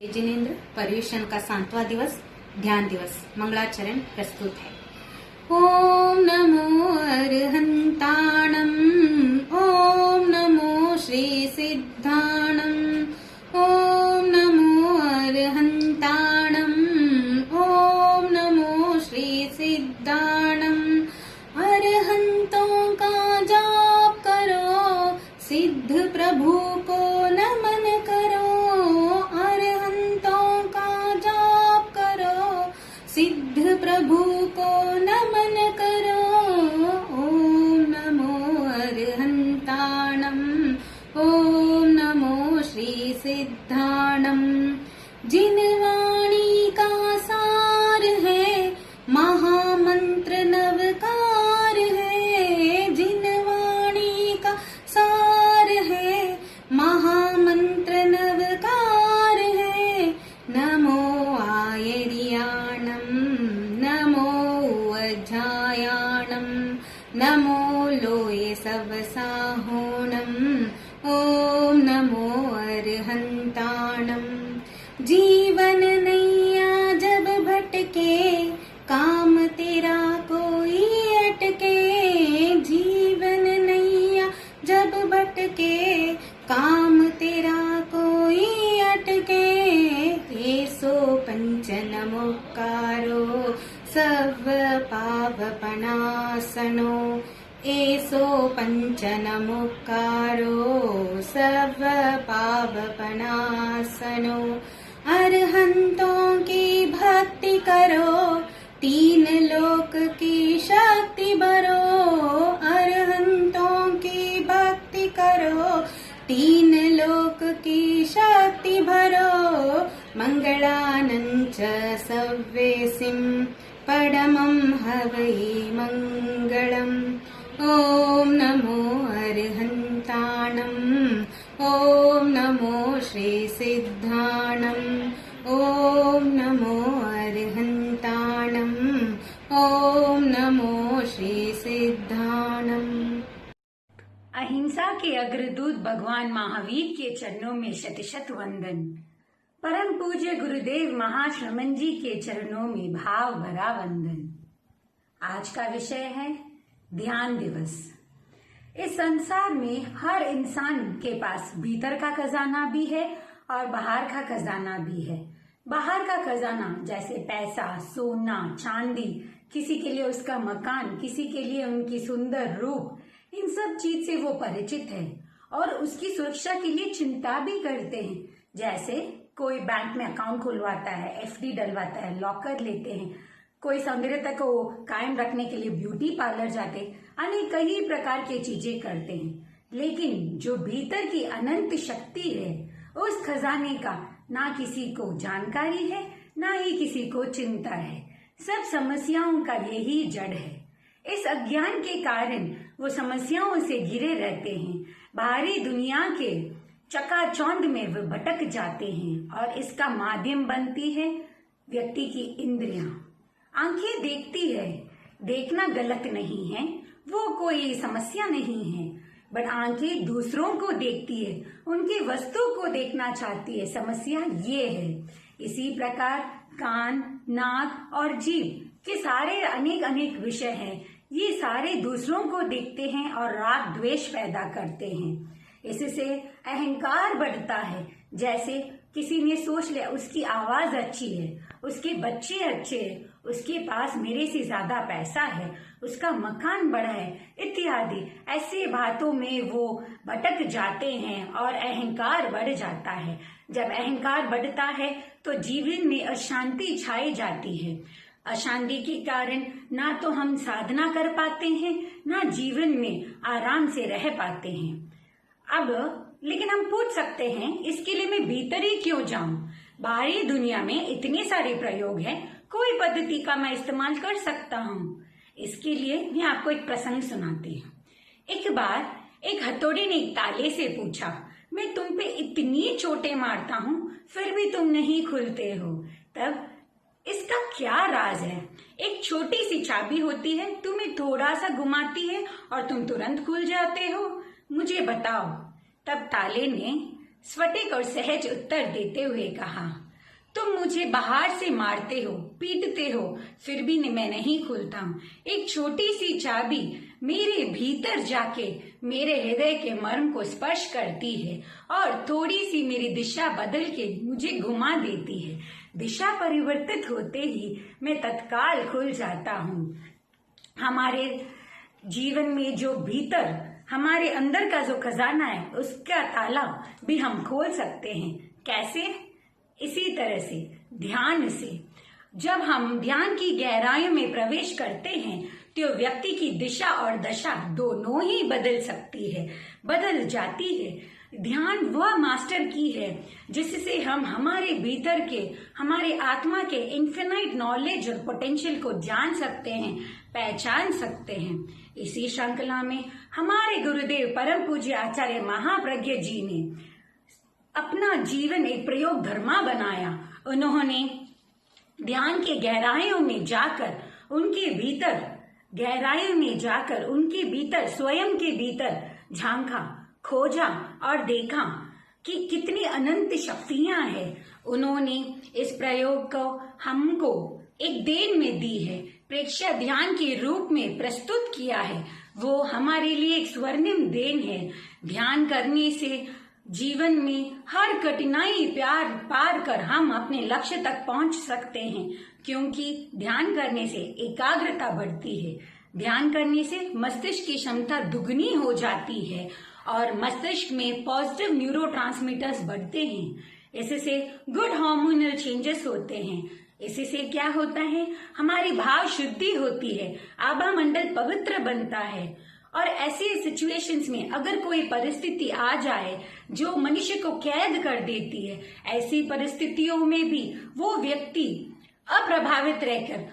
जिनेन्द्र पर्युषण का 7वां दिवस ध्यान दिवस मंगलाचरण प्रस्तुत है। ओम नमो अरहंताणं, ओम नमो श्री सिद्धाणं, ओम नमो अरहंताणं, ओम नमो श्री सिद्धाणं। अरहंतों का जाप करो, सिद्ध प्रभु को नमन करो। अरहंतों का जाप करो, सिद्ध प्रभु को नमन करो। ओम नमो अरहंताणं, ओम नमो श्री सिद्धाणं। जिन वाणी का सार है, महामंत्र नवकार है। जिन वाणी का सार है, महामंत्र नवकार है। नमो आयर्याणं, नमो अध्यायाणं, नमो लोये सवसाहोणं। ओम नमो अरहंताणं। जीवन नैया जब भटके, काम तेरा कोई अटके। जीवन नैया जब भटके, काम तेरा कोई अटके। ऐसो पंच नमोकारो, सर्व पावपनासनो। ऐसो पंच नमोकारो, सर्व पावपनासनो। अरहंतों की भक्ति करो, तीन लोक की शक्ति भरो। अरहंतों की भक्ति करो, तीन लोक की शक्ति भरो। मंगलानं च सव्येसिं, परमं हवै मंगलम्। ओम नमो अरहंताणं, ओम नमो श्री सिद्धाणं। ओम नमो अरहंताणं, ओम नमो श्री सिद्धाणं। अहिंसा के अग्रदूत भगवान महावीर के चरणों में शत शत वंदन। परम पूज्य गुरुदेव महाश्रमण जी के चरणों में भाव भरा वंदन। आज का विषय है ध्यान दिवस। इस संसार में हर इंसान के पास भीतर का खजाना भी है और बाहर का खजाना भी है। बाहर का खजाना जैसे पैसा, सोना, चांदी, किसी के लिए उसका मकान, किसी के लिए उनकी सुंदर रूप, इन सब चीज से वो परिचित है और उसकी सुरक्षा के लिए चिंता भी करते हैं। जैसे कोई बैंक में अकाउंट खुलवाता है, एफडी डलवाता है, लॉकर लेते हैं, कोई सौंदर्यता को कायम रखने के लिए ब्यूटी पार्लर जाते, अनेक कई प्रकार की चीजें करते हैं। लेकिन जो भीतर की अनंत शक्ति है, उस खजाने का ना किसी को जानकारी है, ना ही किसी को चिंता है। सब समस्याओं का यही जड़ है। इस अज्ञान के कारण वो समस्याओं से घिरे रहते हैं। बाहरी दुनिया के चकाचौंध में वे भटक जाते हैं और इसका माध्यम बनती है व्यक्ति की इंद्रियां। आंखें देखती है, देखना गलत नहीं है, वो कोई समस्या नहीं है, बट आंखें दूसरों को देखती है, उनकी वस्तु को देखना चाहती है, समस्या ये है। इसी प्रकार कान, नाक और जीभ के सारे अनेक अनेक विषय हैं। ये सारे दूसरों को देखते हैं और राग द्वेष पैदा करते हैं। इससे अहंकार बढ़ता है। जैसे किसी ने सोच लिया उसकी आवाज अच्छी है, उसके बच्चे अच्छे हैं, उसके पास मेरे से ज्यादा पैसा है, उसका मकान बड़ा है, इत्यादि ऐसे बातों में वो भटक जाते हैं और अहंकार बढ़ जाता है। जब अहंकार बढ़ता है तो जीवन में अशांति छाई जाती है। अशांति के कारण ना तो हम साधना कर पाते हैं, ना जीवन में आराम से रह पाते हैं। अब लेकिन हम पूछ सकते हैं, इसके लिए मैं भीतर ही क्यों जाऊं? बाहरी दुनिया में इतने सारे प्रयोग हैं, कोई पद्धति का मैं इस्तेमाल कर सकता हूँ। इसके लिए मैं आपको एक प्रसंग सुनाती हूँ। एक बार एक हथौड़ी ने एक ताले से पूछा, मैं तुम पे इतनी चोटें मारता हूँ, फिर भी तुम नहीं खुलते हो, तब इसका क्या राज है? एक छोटी सी चाबी होती है, तुम्हें थोड़ा सा घुमाती है और तुम तुरंत खुल जाते हो, मुझे बताओ। तब ताले ने स्फटिक और सहज उत्तर देते हुए कहा, तुम मुझे बाहर से मारते हो, पीटते हो, फिर भी मैं नहीं खुलता हूँ। एक छोटी सी चाबी मेरे भीतर जाके मेरे हृदय के मर्म को स्पर्श करती है और थोड़ी सी मेरी दिशा बदल के मुझे घुमा देती है। दिशा परिवर्तित होते ही मैं तत्काल खुल जाता हूँ। हमारे जीवन में जो भीतर हमारे अंदर का जो खजाना है उसका ताला भी हम खोल सकते हैं। कैसे? इसी तरह से, ध्यान से। जब हम ध्यान की गहराइयों में प्रवेश करते हैं तो व्यक्ति की दिशा और दशा दोनों ही बदल जाती है। ध्यान वह मास्टर की है जिससे हम हमारे भीतर के, हमारे आत्मा के इन्फिनाइट नॉलेज और पोटेंशियल को जान सकते हैं, पहचान सकते हैं। इसी श्रृंखला में हमारे गुरुदेव परम पूज्य आचार्य महाप्रज्ञ जी ने अपना जीवन एक प्रयोग धर्मा बनाया। उन्होंने ध्यान के गहराइयों में जाकर उनके भीतर स्वयं के भीतर झांका, खोजा और देखा कि कितनी अनंत शक्तियां हैं। उन्होंने इस प्रयोग को हमको एक देन में दी है, प्रेक्षा ध्यान के रूप में प्रस्तुत किया है। वो हमारे लिए एक स्वर्णिम देन है। ध्यान करने से जीवन में हर कठिनाई पार कर हम अपने लक्ष्य तक पहुंच सकते हैं, क्योंकि ध्यान करने से एकाग्रता बढ़ती है। ध्यान करने से मस्तिष्क की क्षमता दुगनी हो जाती है और मस्तिष्क में पॉजिटिव न्यूरोट्रांसमीटर्स बढ़ते हैं। इससे गुड हार्मोनल चेंजेस होते हैं। इससे क्या होता है? हमारी भाव शुद्धि होती है, आभा मंडल पवित्र बनता है। और ऐसे सिचुएशंस में अगर कोई परिस्थिति आ जाए जो मनुष्य को कैद कर देती है, ऐसी परिस्थितियों में भी वो व्यक्ति अप्रभावित रहकर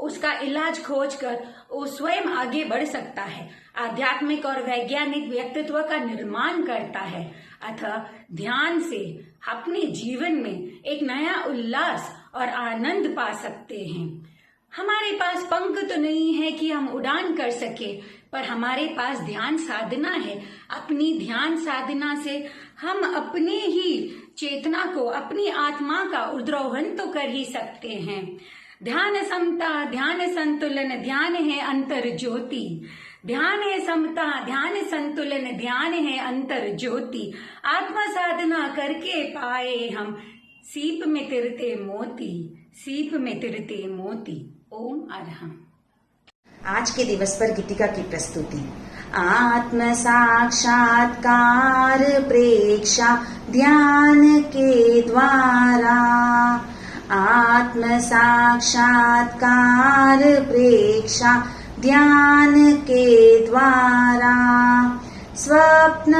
उसका इलाज खोजकर वो स्वयं आगे बढ़ सकता है, आध्यात्मिक और वैज्ञानिक व्यक्तित्व का निर्माण करता है। अतः ध्यान से अपने जीवन में एक नया उल्लास और आनंद पा सकते हैं। हमारे पास पंख तो नहीं है कि हम उड़ान कर सके, पर हमारे पास ध्यान साधना है। अपनी ध्यान साधना से हम अपने ही चेतना को, अपनी आत्मा का उद्रोहण तो कर ही सकते हैं। ध्यान समता, ध्यान संतुलन, ध्यान है अंतर ज्योति। ध्यान है समता, ध्यान संतुलन, ध्यान है अंतर ज्योति। आत्मा साधना करके पाए हम सीप में तिरते मोती, सीप में तिरते मोती। ओम अरहम। आज के दिवस पर गीतिका की प्रस्तुति। आत्म साक्षात्कार प्रेक्षा ध्यान के द्वारा, आत्म साक्षात्कार प्रेक्षा ध्यान के द्वारा। स्वप्न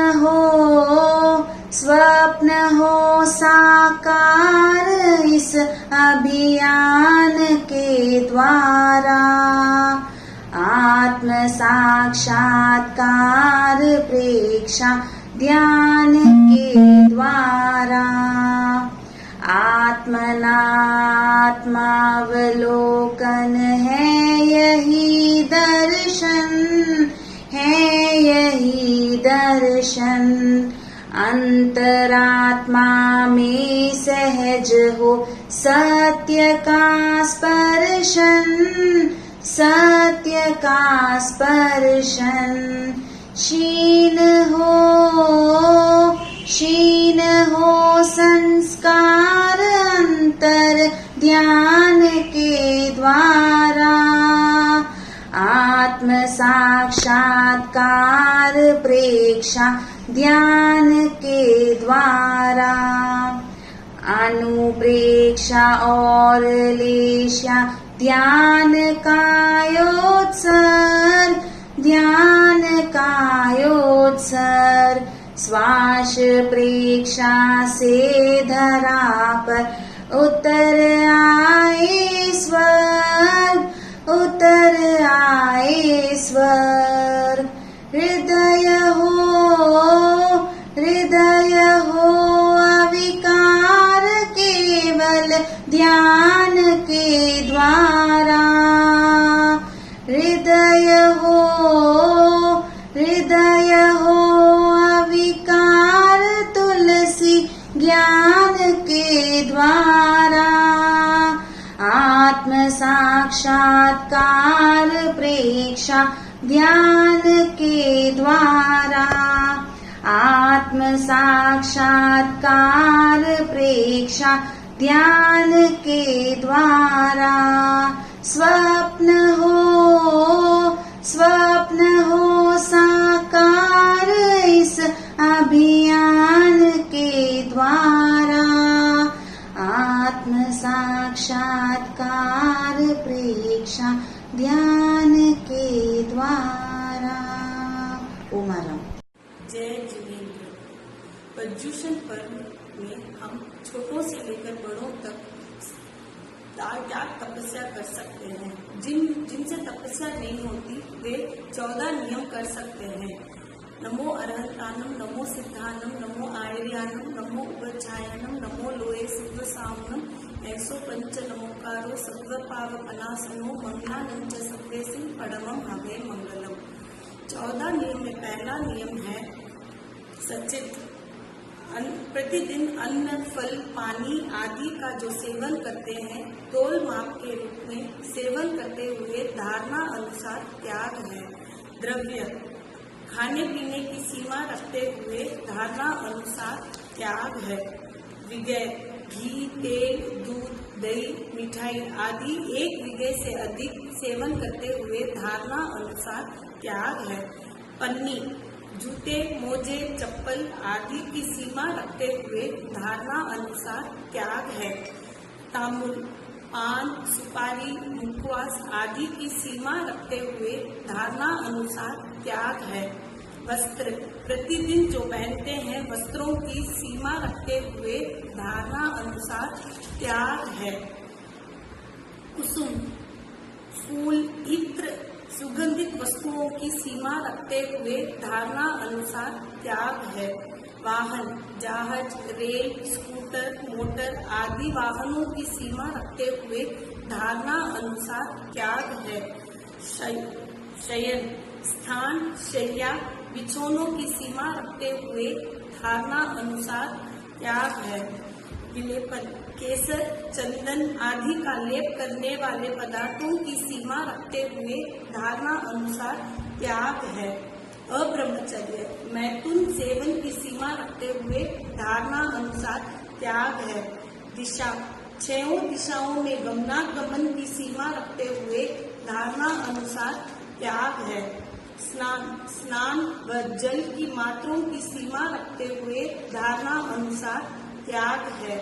हो साकार इस अभियान के द्वारा। आत्म साक्षात्कार प्रेक्षा ध्यान के द्वारा। आत्मनात्मावलोकन है यही दर्शन, है यही दर्शन। अंतरात्मा में सहज हो सत्य का स्पर्शन, सत्य का स्पर्शन। क्षीण हो संस्कार अंतर ध्यान के द्वारा। आत्म साक्षात्कार प्रेक्षा ध्यान के द्वारा। अनुप्रेक्षा और लेशा ध्यान कायोत्सर्ग, ध्यान कायोत्सर्ग। श्वास प्रेक्षा से धरा पर उतर आए स्वर्ग, उतर आए स्वर्ग। हृदय हो अविकार केवल ध्यान के द्वारा। हृदय हो अविकार तुलसी ज्ञान के द्वारा आत्म साक्षात्कार प्रेक्षा ध्यान के द्वारा आत्म साक्षात्कार प्रेक्षा ध्यान के द्वारा स्वप्न हो साकार इस अभियान के द्वारा आत्म साक्षात्कार प्रेक्षा ध्यान के द्वारा। ओम राम। जय जिनेन्द्र। पर्युषण पर्व में हम छोटों से लेकर बड़ों तक क्या तपस्या कर सकते हैं। जिनसे तपस्या नहीं होती वे 14 नियम कर सकते हैं। नमो अरहंतानम, नमो सिद्धानम, नमो आयर्यानम, नमो उपच्छायनम, नमो लोये सिद्धसामनम, ऐसो पंच नमोकारो सर्व पावपनासनो मंगलानं च सर्वेसिं परमं हवे मंगलम। 14 नियम में पहला नियम है सचित। प्रतिदिन अन्न, फल, पानी आदि का जो सेवन करते हैं तोल माप के रूप में सेवन करते हुए धारणा अनुसार त्याग है। द्रव्य खाने पीने की सीमा रखते हुए धारणा अनुसार त्याग है। विगय घी, तेल, दूध, दही, मिठाई आदि 1 विगय से अधिक सेवन करते हुए धारणा अनुसार त्याग है। पन्नी जूते, मोजे, चप्पल आदि की सीमा रखते हुए धारणा अनुसार त्याग है। तांबुल, पान, सुपारी, मुखवास आदि की सीमा रखते हुए धारणा अनुसार त्याग है। वस्त्र प्रतिदिन जो पहनते हैं वस्त्रों की सीमा रखते हुए धारणा अनुसार त्याग है। कुसुम, फूल, इत्र, सुगंधित वस्तुओं की सीमा रखते हुए धारणा अनुसार त्याग है। वाहन जहाज, रेल, स्कूटर, मोटर आदि वाहनों की सीमा रखते हुए धारणा अनुसार त्याग है। शयन स्थान, शैया, बिछौनों की सीमा रखते हुए धारणा अनुसार त्याग है। विलेपन केसर, चंदन आदि का लेप करने वाले पदार्थों की सीमा रखते हुए धारणा अनुसार त्याग है। अब्रह्मचर्य मैथुन सेवन की सीमा रखते हुए धारणा अनुसार त्याग है। दिशा 6 दिशाओं में गमनागमन की सीमा रखते हुए धारणा अनुसार त्याग है। स्नान व जल की मात्रों की सीमा रखते हुए धारणा अनुसार त्याग है।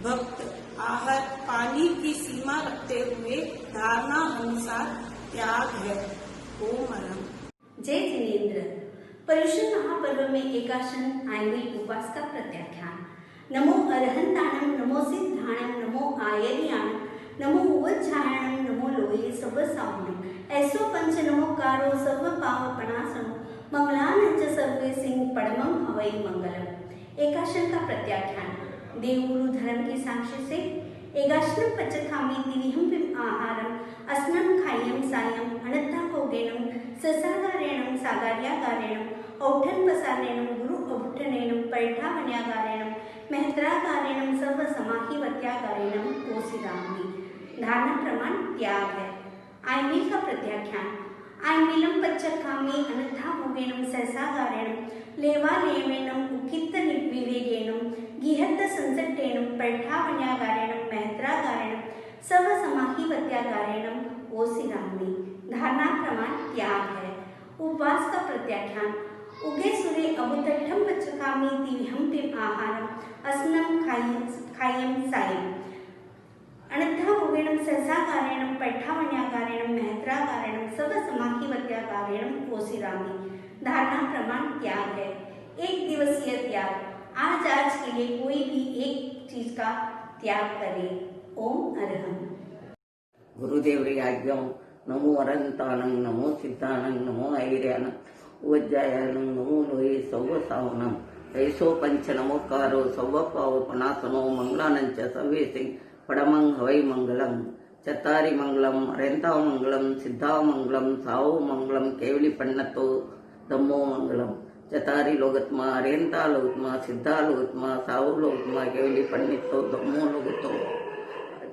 भक्त आहार पानी की सीमा रखते हुए धारणा अनुसार त्याग है। ओम राम। जय जिनेन्द्र। पर्युषण महापर्व में एकाशन आयनिक उपवास का प्रत्याख्यान। नमो अरहंताणं, नमो सिद्धाणं, नमो आयर्याणं, नमो उपच्छायणं, नमो लोये सर्वसावनं, ऐसो पंच नमोकारो सर्व पावपनासनो मंगलानं च सर्वेसिं परमं हवै मंगलम। एकाशन का प्रत्याख्यान। देवगुरु धर्म की साक्षी से एकाशनं पचखामि तिविहं आहारम अस्नं खाय्यं सायं अनत्थाभोगेनं ससागारेणं सागार्यागारेणं औठनपसारेणं गुरु अभुठनेनं पैठावन्यागारेणं मेहत्रागारेणं सर्वसमाहिवत्यागारेणं ओसिरामि। धारणा प्रमाण त्याग है। आयमिल का प्रत्याख्यान। आयमिलं पच्चखामि अनत्थाभोगेनं सहसागारेणं लेवालेवेनं उकित्तविवेकेनं गिहत्तसंसट्टेनं पैठावन्यागारेणं मेहत्रागारेणं सर्वसमाहिवत्यागारेणं ओसिरामि। धारणा प्रमाण त्याग है। उपवास का प्रत्याख्यान। उगे सूर्य अबुतट्ठं पच्चखामि तिविहं आहारम अस्नं खाय्यं सायं अनत्थाभोगेनं सहसागारेणं पैठावन्यागारेणं मेहत्रागारेणं सर्वसमाहिवत्यागारेणं ओसिरामि। धारणा प्रमाण त्याग है। 1 दिवसीय त्याग। आज के लिए कोई भी एक चीज का त्याग करे। ओम अरहं। ಗುರುದೇವರಿಗೆ ಆಜ್ಞಂ ನಮೋ ಅರಂತಾನಂ ನಮೋ ಸಿದ್ಧಾನಂ ನಮೋ ಐರ್ಯಾನಂ ಉಜ್ಜಾಯನಂ ನಮೋ ಲೋಯೆ ಸೌವ ಸಾವನಂ ಐಸೋ ಪಂಚ ನಮೋಕಾರೋ ಸೌವ ಪಾವ ಪನಾಸನೋ ಮಂಗಲಾನಂಚ ಸವೇಸಿಂ ಪಡಮಂ ಹವೈ ಮಂಗಲಂ ಚತ್ತಾರಿ ಮಂಗಲಂ ಅರೆಂತಾವ ಮಂಗಲಂ ಸಿದ್ಧಾವ ಮಂಗಲಂ ಸಾವು ಮಂಗಲಂ ಕೇವಲಿ ಪಣ್ಣತೋ ದಮ್ಮೋ ಮಂಗಲಂ चतारिलोगत्मा अरेन्तालोगत्मा सिद्धालोगत्मा सावुलोगत्मा केवली पन्नितो दम्मोलोगतो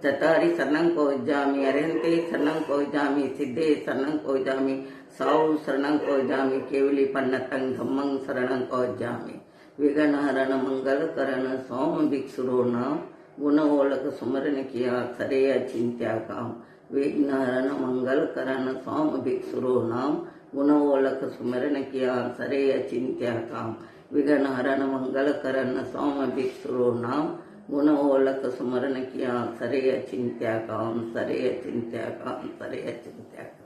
चतारि शरणं कोजामि अरेन्ते शरणं कोजामि सिद्धे शरणं कोजामि सावु शरणं कोजामि केवली पन्नतं धम्मं शरणं कोजामि विघ्नहरण मंगल करण सोम भिक्षुरो नाम गुणोलक सुमरन किया सरे अचिंत्या काम विघ्नहरण मंगल करण सोम भिक्षुरो नाम गुणोलक सुमरन किया सरे अचिंत्या काम विघ्नहरण मंगल करण सोम भिक्षुरो नाम गुणोलक सुमरन किया सरे अचिंत्या काम सरे अचिंत्या काम सरे अचिंत्या काम।